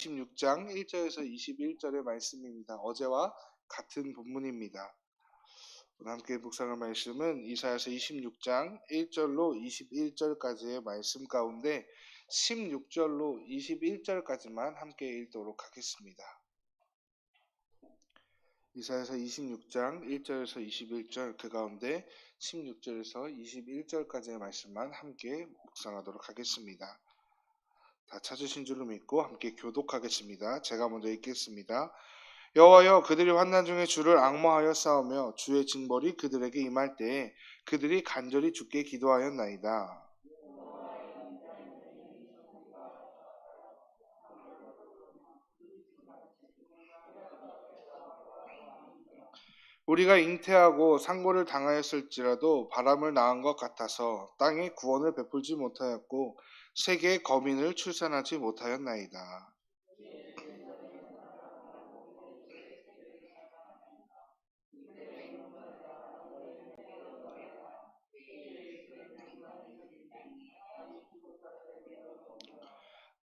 26장 1절에서 21절의 말씀입니다. 어제와 같은 본문입니다. 오늘 함께 묵상할 말씀은 이사야서 26장 1절로 21절까지의 말씀 가운데 16절로 21절까지만 함께 읽도록 하겠습니다. 이사야서 26장 1절에서 21절 그 가운데 16절에서 21절까지의 말씀만 함께 묵상하도록 하겠습니다. 다 찾으신 줄로 믿고 함께 교독하겠습니다. 제가 먼저 읽겠습니다. 여호와여, 그들이 환난 중에 주를 앙모하여 싸우며 주의 징벌이 그들에게 임할 때에 그들이 간절히 주께 기도하였나이다. 우리가 잉태하고 상고를 당하였을지라도 바람을 낳은 것 같아서 땅에 구원을 베풀지 못하였고 세계에 거민을 출산하지 못하였나이다.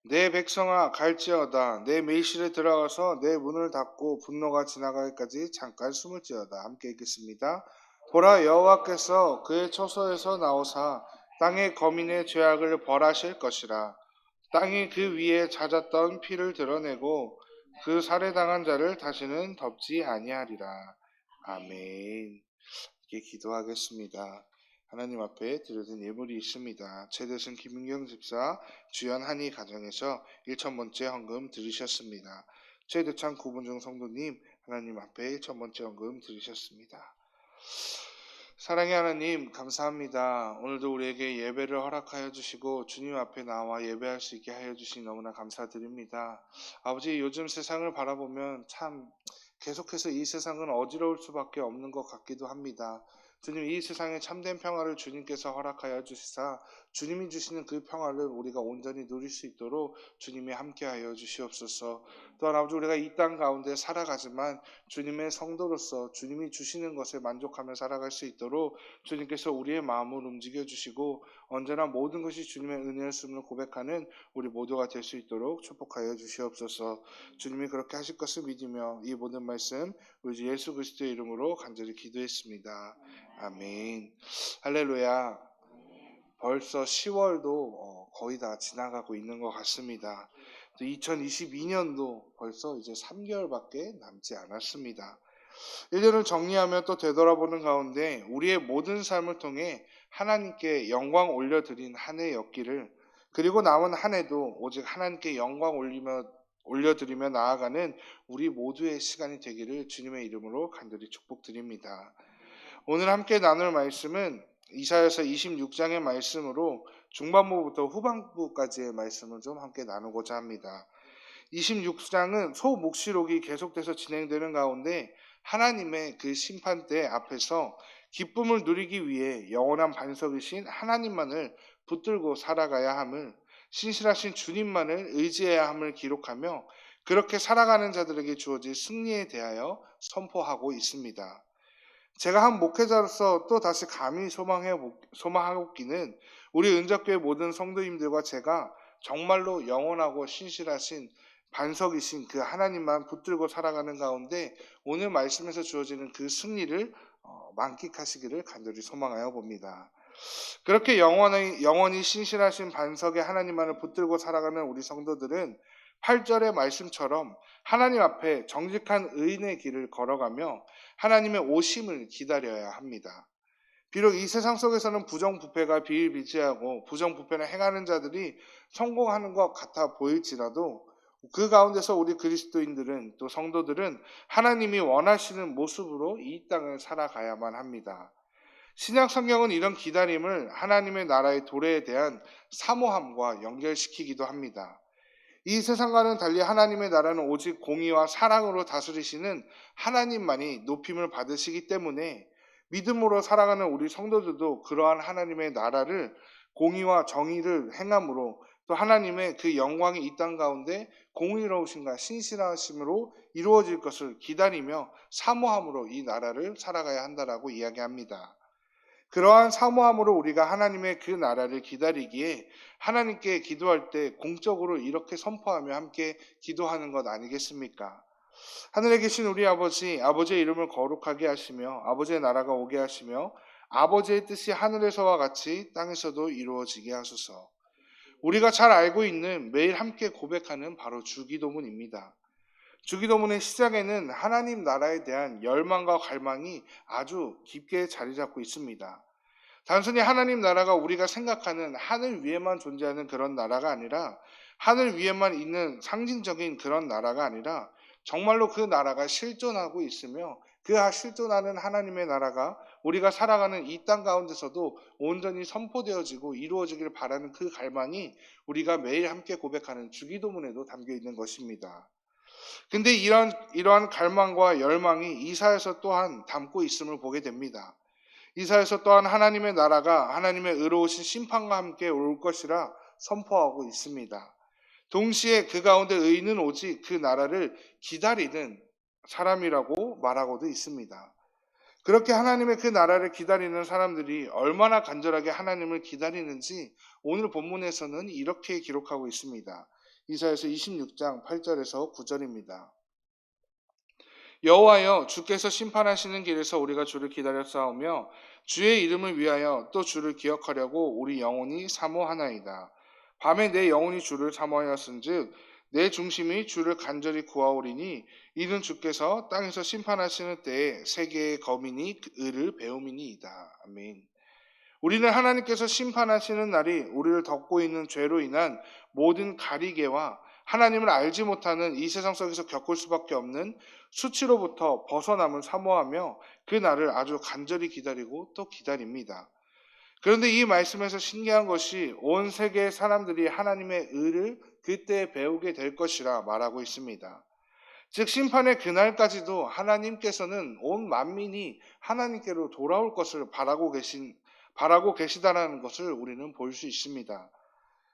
내 백성아, 갈지어다. 내 매실에 들어가서 내 문을 닫고 분노가 지나가기까지 잠깐 숨을지어다. 함께 읽겠습니다. 보라, 여호와께서 그의 처소에서 나오사 땅의 거민의 죄악을 벌하실 것이라. 땅이 그 위에 잦았던 피를 드러내고 그 살해당한 자를 다시는 덮지 아니하리라. 아멘. 이렇게 기도하겠습니다. 하나님 앞에 드려진 예물이 있습니다. 최대승 김윤경 집사 주연 한의 가정에서 1000번째 헌금 드리셨습니다. 최대창 구분중 성도님 하나님 앞에 1000번째 헌금 드리셨습니다. 사랑의 하나님 감사합니다. 오늘도 우리에게 예배를 허락하여 주시고 주님 앞에 나와 예배할 수 있게 하여 주시니 너무나 감사드립니다. 아버지, 요즘 세상을 바라보면 참 계속해서 이 세상은 어지러울 수밖에 없는 것 같기도 합니다. 주님, 이 세상에 참된 평화를 주님께서 허락하여 주시사 주님이 주시는 그 평화를 우리가 온전히 누릴 수 있도록 주님이 함께하여 주시옵소서. 또한 아버지, 우리가 이 땅 가운데 살아가지만 주님의 성도로서 주님이 주시는 것에 만족하며 살아갈 수 있도록 주님께서 우리의 마음을 움직여 주시고 언제나 모든 것이 주님의 은혜였음을 고백하는 우리 모두가 될 수 있도록 축복하여 주시옵소서. 주님이 그렇게 하실 것을 믿으며 이 모든 말씀 우리 주 예수 그리스도의 이름으로 간절히 기도했습니다. 아멘. 할렐루야. 벌써 10월도 거의 다 지나가고 있는 것 같습니다. 2022년도 벌써 이제 3개월밖에 남지 않았습니다. 1년을 정리하며 또 되돌아보는 가운데 우리의 모든 삶을 통해 하나님께 영광 올려드린 한 해였기를, 그리고 남은 한 해도 오직 하나님께 영광 올려드리며 나아가는 우리 모두의 시간이 되기를 주님의 이름으로 간절히 축복드립니다. 오늘 함께 나눌 말씀은 이사야서 26장의 말씀으로 중반부부터 후반부까지의 말씀을 좀 함께 나누고자 합니다. 26장은 소묵시록이 계속돼서 진행되는 가운데 하나님의 그 심판대 앞에서 기쁨을 누리기 위해 영원한 반석이신 하나님만을 붙들고 살아가야 함을, 신실하신 주님만을 의지해야 함을 기록하며 그렇게 살아가는 자들에게 주어질 승리에 대하여 선포하고 있습니다. 제가 한 목회자로서 또 다시 감히 소망하옵기는 우리 은적교회 모든 성도님들과 제가 정말로 영원하고 신실하신 반석이신 그 하나님만 붙들고 살아가는 가운데 오늘 말씀에서 주어지는 그 승리를 만끽하시기를 간절히 소망하여 봅니다. 그렇게 영원히 신실하신 반석의 하나님만을 붙들고 살아가는 우리 성도들은 8절의 말씀처럼 하나님 앞에 정직한 의인의 길을 걸어가며 하나님의 오심을 기다려야 합니다. 비록 이 세상 속에서는 부정부패가 비일비재하고 부정부패를 행하는 자들이 성공하는 것 같아 보일지라도 그 가운데서 우리 그리스도인들은, 또 성도들은 하나님이 원하시는 모습으로 이 땅을 살아가야만 합니다. 신약 성경은 이런 기다림을 하나님의 나라의 도래에 대한 사모함과 연결시키기도 합니다. 이 세상과는 달리 하나님의 나라는 오직 공의와 사랑으로 다스리시는 하나님만이 높임을 받으시기 때문에 믿음으로 살아가는 우리 성도들도 그러한 하나님의 나라를 공의와 정의를 행함으로 또 하나님의 그 영광이 이 땅 가운데 공의로우심과 신실하심으로 이루어질 것을 기다리며 사모함으로 이 나라를 살아가야 한다라고 이야기합니다. 그러한 사모함으로 우리가 하나님의 그 나라를 기다리기에 하나님께 기도할 때 공적으로 이렇게 선포하며 함께 기도하는 것 아니겠습니까? 하늘에 계신 우리 아버지, 아버지의 이름을 거룩하게 하시며 아버지의 나라가 오게 하시며 아버지의 뜻이 하늘에서와 같이 땅에서도 이루어지게 하소서. 우리가 잘 알고 있는 매일 함께 고백하는 바로 주기도문입니다. 주기도문의 시작에는 하나님 나라에 대한 열망과 갈망이 아주 깊게 자리 잡고 있습니다. 단순히 하나님 나라가 우리가 생각하는 하늘 위에만 존재하는 그런 나라가 아니라 하늘 위에만 있는 상징적인 그런 나라가 아니라 정말로 그 나라가 실존하고 있으며 그 실존하는 하나님의 나라가 우리가 살아가는 이 땅 가운데서도 온전히 선포되어지고 이루어지길 바라는 그 갈망이 우리가 매일 함께 고백하는 주기도문에도 담겨 있는 것입니다. 근데 이러한 갈망과 열망이 이사야서 또한 담고 있음을 보게 됩니다. 이사야서 또한 하나님의 나라가 하나님의 의로우신 심판과 함께 올 것이라 선포하고 있습니다. 동시에 그 가운데 의인은 오직 그 나라를 기다리는 사람이라고 말하고도 있습니다. 그렇게 하나님의 그 나라를 기다리는 사람들이 얼마나 간절하게 하나님을 기다리는지 오늘 본문에서는 이렇게 기록하고 있습니다. 이사야서 26장 8절에서 9절입니다. 여호와여, 주께서 심판하시는 길에서 우리가 주를 기다려 싸우며 주의 이름을 위하여 또 주를 기억하려고 우리 영혼이 사모하나이다. 밤에 내 영혼이 주를 사모하였은즉 내 중심이 주를 간절히 구하오리니 이는 주께서 땅에서 심판하시는 때에 세계의 거민이 의를 배움이니이다. 아멘. 우리는 하나님께서 심판하시는 날이 우리를 덮고 있는 죄로 인한 모든 가리개와 하나님을 알지 못하는 이 세상 속에서 겪을 수밖에 없는 수치로부터 벗어남을 사모하며 그 날을 아주 간절히 기다리고 또 기다립니다. 그런데 이 말씀에서 신기한 것이 온 세계의 사람들이 하나님의 의를 그때 배우게 될 것이라 말하고 있습니다. 즉 심판의 그날까지도 하나님께서는 온 만민이 하나님께로 돌아올 것을 바라고 계시다라는 것을 우리는 볼 수 있습니다.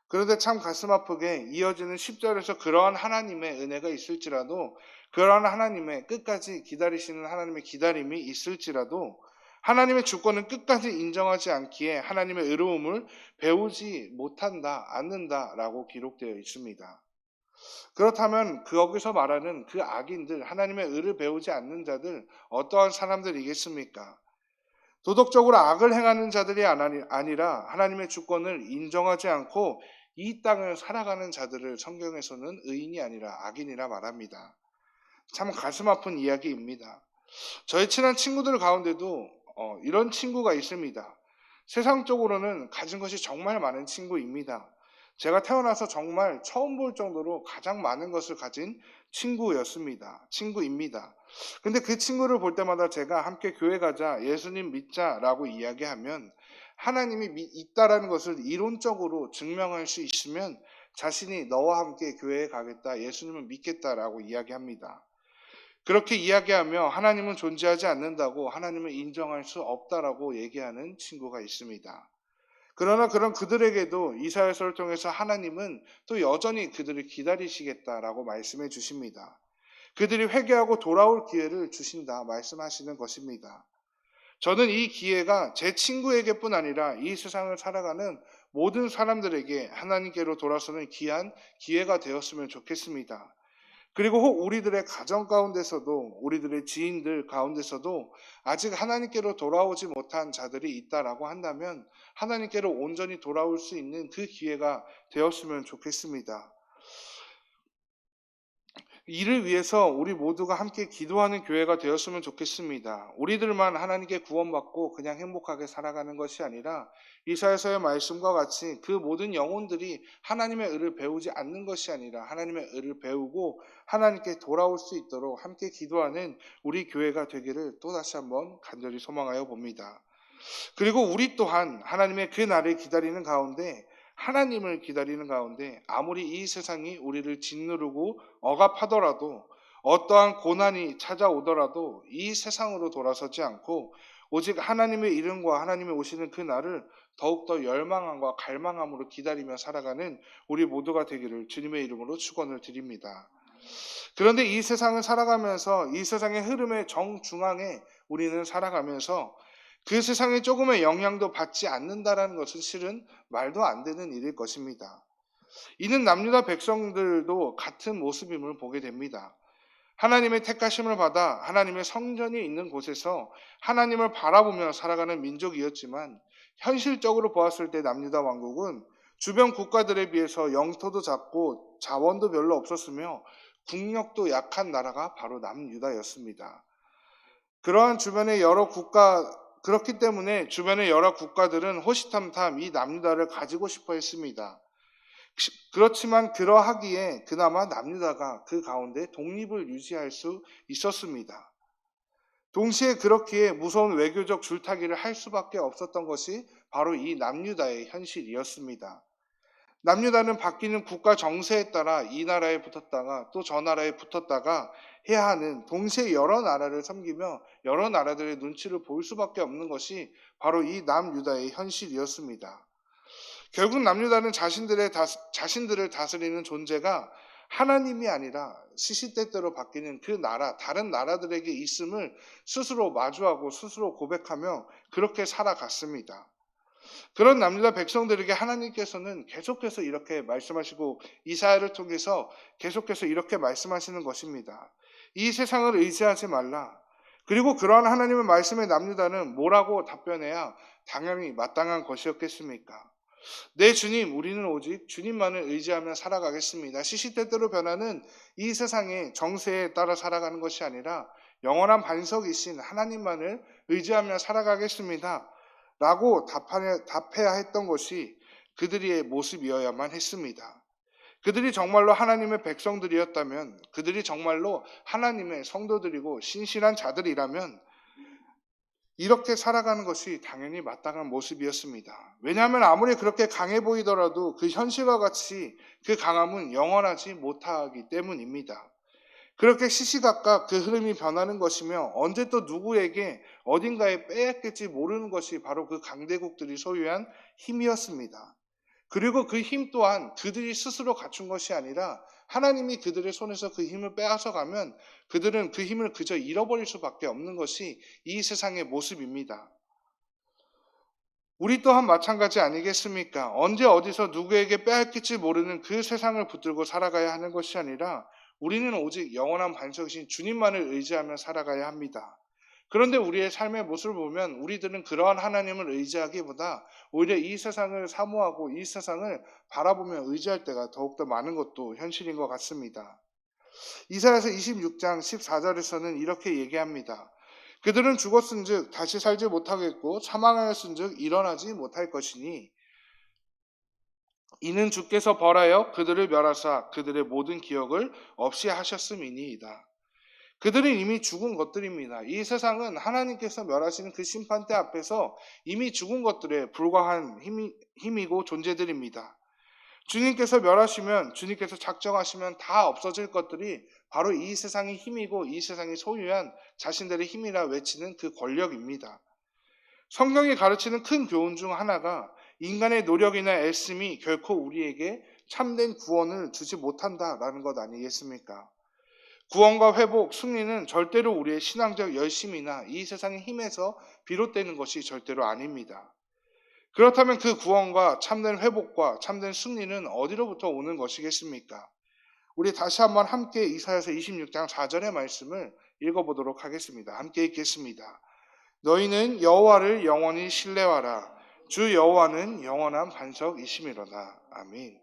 그런데 참 가슴 아프게 이어지는 10절에서 그러한 하나님의 은혜가 있을지라도 그러한 하나님의 끝까지 기다리시는 하나님의 기다림이 있을지라도 하나님의 주권은 끝까지 인정하지 않기에 하나님의 의로움을 배우지 못한다, 않는다라고 기록되어 있습니다. 그렇다면 거기서 말하는 그 악인들, 하나님의 의를 배우지 않는 자들 어떠한 사람들이겠습니까? 도덕적으로 악을 행하는 자들이 아니라 하나님의 주권을 인정하지 않고 이 땅을 살아가는 자들을 성경에서는 의인이 아니라 악인이라 말합니다. 참 가슴 아픈 이야기입니다. 저희 친한 친구들 가운데도 이런 친구가 있습니다. 세상적으로는 가진 것이 정말 많은 친구입니다. 제가 태어나서 정말 처음 볼 정도로 가장 많은 것을 가진 친구입니다. 근데 그 친구를 볼 때마다 제가 함께 교회 가자, 예수님 믿자라고 이야기하면 하나님이 있다라는 것을 이론적으로 증명할 수 있으면 자신이 너와 함께 교회에 가겠다, 예수님을 믿겠다라고 이야기합니다. 그렇게 이야기하며 하나님은 존재하지 않는다고 하나님을 인정할 수 없다라고 얘기하는 친구가 있습니다. 그러나 그런 그들에게도 이사야서를 통해서 하나님은 또 여전히 그들을 기다리시겠다라고 말씀해 주십니다. 그들이 회개하고 돌아올 기회를 주신다 말씀하시는 것입니다. 저는 이 기회가 제 친구에게뿐 아니라 이 세상을 살아가는 모든 사람들에게 하나님께로 돌아서는 귀한 기회가 되었으면 좋겠습니다. 그리고 혹 우리들의 가정 가운데서도 우리들의 지인들 가운데서도 아직 하나님께로 돌아오지 못한 자들이 있다라고 한다면 하나님께로 온전히 돌아올 수 있는 그 기회가 되었으면 좋겠습니다. 이를 위해서 우리 모두가 함께 기도하는 교회가 되었으면 좋겠습니다. 우리들만 하나님께 구원받고 그냥 행복하게 살아가는 것이 아니라 이사야서의 말씀과 같이 그 모든 영혼들이 하나님의 의를 배우지 않는 것이 아니라 하나님의 의를 배우고 하나님께 돌아올 수 있도록 함께 기도하는 우리 교회가 되기를 또다시 한번 간절히 소망하여 봅니다. 그리고 우리 또한 하나님의 그 날을 기다리는 가운데 하나님을 기다리는 가운데 아무리 이 세상이 우리를 짓누르고 억압하더라도 어떠한 고난이 찾아오더라도 이 세상으로 돌아서지 않고 오직 하나님의 이름과 하나님이 오시는 그 날을 더욱더 열망함과 갈망함으로 기다리며 살아가는 우리 모두가 되기를 주님의 이름으로 축원을 드립니다. 그런데 이 세상을 살아가면서 이 세상의 흐름의 정중앙에 우리는 살아가면서 그 세상에 조금의 영향도 받지 않는다라는 것은 실은 말도 안 되는 일일 것입니다. 이는 남유다 백성들도 같은 모습임을 보게 됩니다. 하나님의 택하심을 받아 하나님의 성전이 있는 곳에서 하나님을 바라보며 살아가는 민족이었지만 현실적으로 보았을 때 남유다 왕국은 주변 국가들에 비해서 영토도 작고 자원도 별로 없었으며 국력도 약한 나라가 바로 남유다였습니다. 그러한 주변의 여러 국가 그렇기 때문에 주변의 여러 국가들은 호시탐탐 이 남유다를 가지고 싶어 했습니다. 그렇지만 그러하기에 그나마 남유다가 그 가운데 독립을 유지할 수 있었습니다. 동시에 그렇기에 무서운 외교적 줄타기를 할 수밖에 없었던 것이 바로 이 남유다의 현실이었습니다. 남유다는 바뀌는 국가 정세에 따라 이 나라에 붙었다가 또 저 나라에 붙었다가 해야 하는 동시에 여러 나라를 섬기며 여러 나라들의 눈치를 볼 수밖에 없는 것이 바로 이 남유다의 현실이었습니다. 결국 남유다는 자신들을 다스리는 존재가 하나님이 아니라 시시때때로 바뀌는 그 나라, 다른 나라들에게 있음을 스스로 마주하고 스스로 고백하며 그렇게 살아갔습니다. 그런 남유다 백성들에게 하나님께서는 계속해서 이렇게 말씀하시고 이사야를 통해서 계속해서 이렇게 말씀하시는 것입니다. 이 세상을 의지하지 말라. 그리고 그러한 하나님의 말씀에 남유다는 뭐라고 답변해야 당연히 마땅한 것이었겠습니까? 네, 주님, 우리는 오직 주님만을 의지하며 살아가겠습니다. 시시때때로 변하는 이 세상의 정세에 따라 살아가는 것이 아니라 영원한 반석이신 하나님만을 의지하며 살아가겠습니다. 라고 답해야 했던 것이 그들의 모습이어야만 했습니다. 그들이 정말로 하나님의 백성들이었다면, 그들이 정말로 하나님의 성도들이고 신실한 자들이라면 이렇게 살아가는 것이 당연히 마땅한 모습이었습니다. 왜냐하면 아무리 그렇게 강해 보이더라도 그 현실과 같이 그 강함은 영원하지 못하기 때문입니다. 그렇게 시시각각 그 흐름이 변하는 것이며 언제 또 누구에게 어딘가에 빼앗길지 모르는 것이 바로 그 강대국들이 소유한 힘이었습니다. 그리고 그 힘 또한 그들이 스스로 갖춘 것이 아니라 하나님이 그들의 손에서 그 힘을 빼앗아 가면 그들은 그 힘을 그저 잃어버릴 수밖에 없는 것이 이 세상의 모습입니다. 우리 또한 마찬가지 아니겠습니까? 언제 어디서 누구에게 빼앗길지 모르는 그 세상을 붙들고 살아가야 하는 것이 아니라 우리는 오직 영원한 반석이신 주님만을 의지하며 살아가야 합니다. 그런데 우리의 삶의 모습을 보면 우리들은 그러한 하나님을 의지하기보다 오히려 이 세상을 사모하고 이 세상을 바라보며 의지할 때가 더욱더 많은 것도 현실인 것 같습니다. 이사야서 26장 14절에서는 이렇게 얘기합니다. 그들은 죽었은즉 다시 살지 못하겠고 사망하였은즉 일어나지 못할 것이니 이는 주께서 벌하여 그들을 멸하사 그들의 모든 기억을 없이 하셨음이니이다. 그들은 이미 죽은 것들입니다. 이 세상은 하나님께서 멸하시는 그 심판대 앞에서 이미 죽은 것들에 불과한 힘이고 존재들입니다. 주님께서 멸하시면, 주님께서 작정하시면 다 없어질 것들이 바로 이 세상의 힘이고 이 세상이 소유한 자신들의 힘이라 외치는 그 권력입니다. 성경이 가르치는 큰 교훈 중 하나가 인간의 노력이나 애씀이 결코 우리에게 참된 구원을 주지 못한다라는 것 아니겠습니까? 구원과 회복, 승리는 절대로 우리의 신앙적 열심이나 이 세상의 힘에서 비롯되는 것이 절대로 아닙니다. 그렇다면 그 구원과 참된 회복과 참된 승리는 어디로부터 오는 것이겠습니까? 우리 다시 한번 함께 이사야서 26장 4절의 말씀을 읽어보도록 하겠습니다. 함께 읽겠습니다. 너희는 여호와를 영원히 신뢰하라. 주 여호와는 영원한 반석이심이로다. 아멘.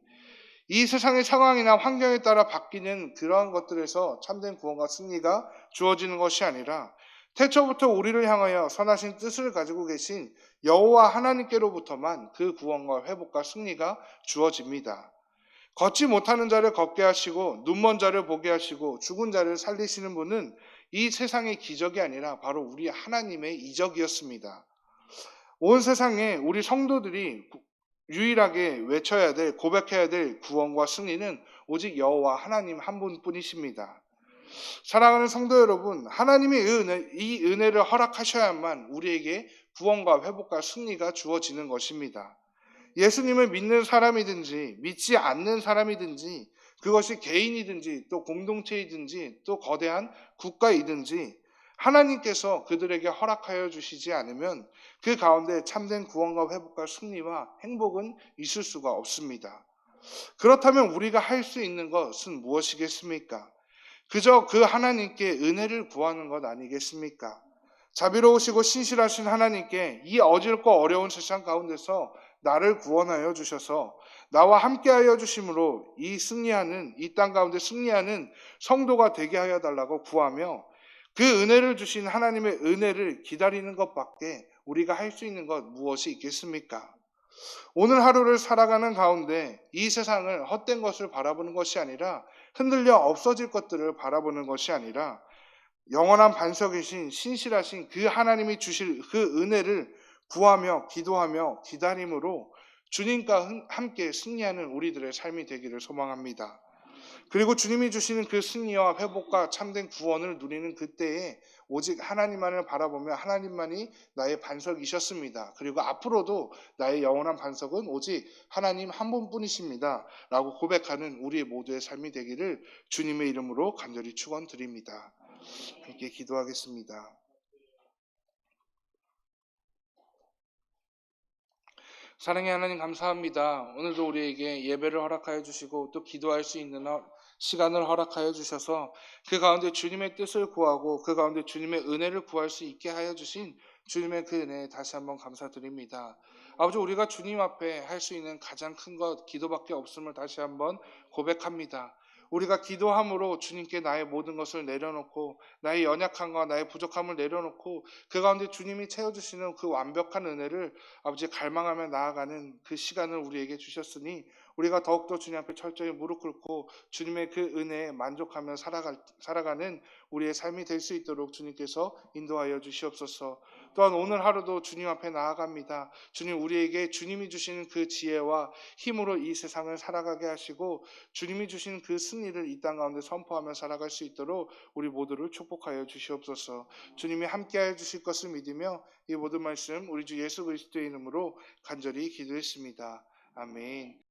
이 세상의 상황이나 환경에 따라 바뀌는 그러한 것들에서 참된 구원과 승리가 주어지는 것이 아니라 태초부터 우리를 향하여 선하신 뜻을 가지고 계신 여호와 하나님께로부터만 그 구원과 회복과 승리가 주어집니다. 걷지 못하는 자를 걷게 하시고 눈먼 자를 보게 하시고 죽은 자를 살리시는 분은 이 세상의 기적이 아니라 바로 우리 하나님의 이적이었습니다. 온 세상에 우리 성도들이 유일하게 외쳐야 될, 고백해야 될 구원과 승리는 오직 여호와 하나님 한 분뿐이십니다. 사랑하는 성도 여러분, 하나님의 이 은혜를 허락하셔야만 우리에게 구원과 회복과 승리가 주어지는 것입니다. 예수님을 믿는 사람이든지 믿지 않는 사람이든지 그것이 개인이든지 또 공동체이든지 또 거대한 국가이든지 하나님께서 그들에게 허락하여 주시지 않으면 그 가운데 참된 구원과 회복과 승리와 행복은 있을 수가 없습니다. 그렇다면 우리가 할 수 있는 것은 무엇이겠습니까? 그저 그 하나님께 은혜를 구하는 것 아니겠습니까? 자비로우시고 신실하신 하나님께 이 어질고 어려운 세상 가운데서 나를 구원하여 주셔서 나와 함께하여 주심으로 이 땅 가운데 승리하는 성도가 되게 하여 달라고 구하며 그 은혜를 주신 하나님의 은혜를 기다리는 것밖에 우리가 할 수 있는 것 무엇이 있겠습니까? 오늘 하루를 살아가는 가운데 이 세상을 헛된 것을 바라보는 것이 아니라 흔들려 없어질 것들을 바라보는 것이 아니라 영원한 반석이신 신실하신 그 하나님이 주실 그 은혜를 구하며 기도하며 기다림으로 주님과 함께 승리하는 우리들의 삶이 되기를 소망합니다. 그리고 주님이 주시는 그 승리와 회복과 참된 구원을 누리는 그때에 오직 하나님만을 바라보며 하나님만이 나의 반석이셨습니다. 그리고 앞으로도 나의 영원한 반석은 오직 하나님 한 분뿐이십니다. 라고 고백하는 우리 모두의 삶이 되기를 주님의 이름으로 간절히 축원드립니다. 함께 기도하겠습니다. 사랑의 하나님 감사합니다. 오늘도 우리에게 예배를 허락하여 주시고 또 기도할 수 있는 시간을 허락하여 주셔서 그 가운데 주님의 뜻을 구하고 그 가운데 주님의 은혜를 구할 수 있게 하여 주신 주님의 그 은혜에 다시 한번 감사드립니다. 아버지 우리가 주님 앞에 할 수 있는 가장 큰 것 기도밖에 없음을 다시 한번 고백합니다. 우리가 기도함으로 주님께 나의 모든 것을 내려놓고 나의 연약함과 나의 부족함을 내려놓고 그 가운데 주님이 채워주시는 그 완벽한 은혜를 아버지 갈망하며 나아가는 그 시간을 우리에게 주셨으니 우리가 더욱더 주님 앞에 철저히 무릎 꿇고 주님의 그 은혜에 만족하며 살아가는 우리의 삶이 될 수 있도록 주님께서 인도하여 주시옵소서. 또한 오늘 하루도 주님 앞에 나아갑니다. 주님 우리에게 주님이 주시는 그 지혜와 힘으로 이 세상을 살아가게 하시고 주님이 주신 그 승리를 이 땅 가운데 선포하며 살아갈 수 있도록 우리 모두를 축복하여 주시옵소서. 주님이 함께하여 주실 것을 믿으며 이 모든 말씀 우리 주 예수 그리스도의 이름으로 간절히 기도했습니다. 아멘.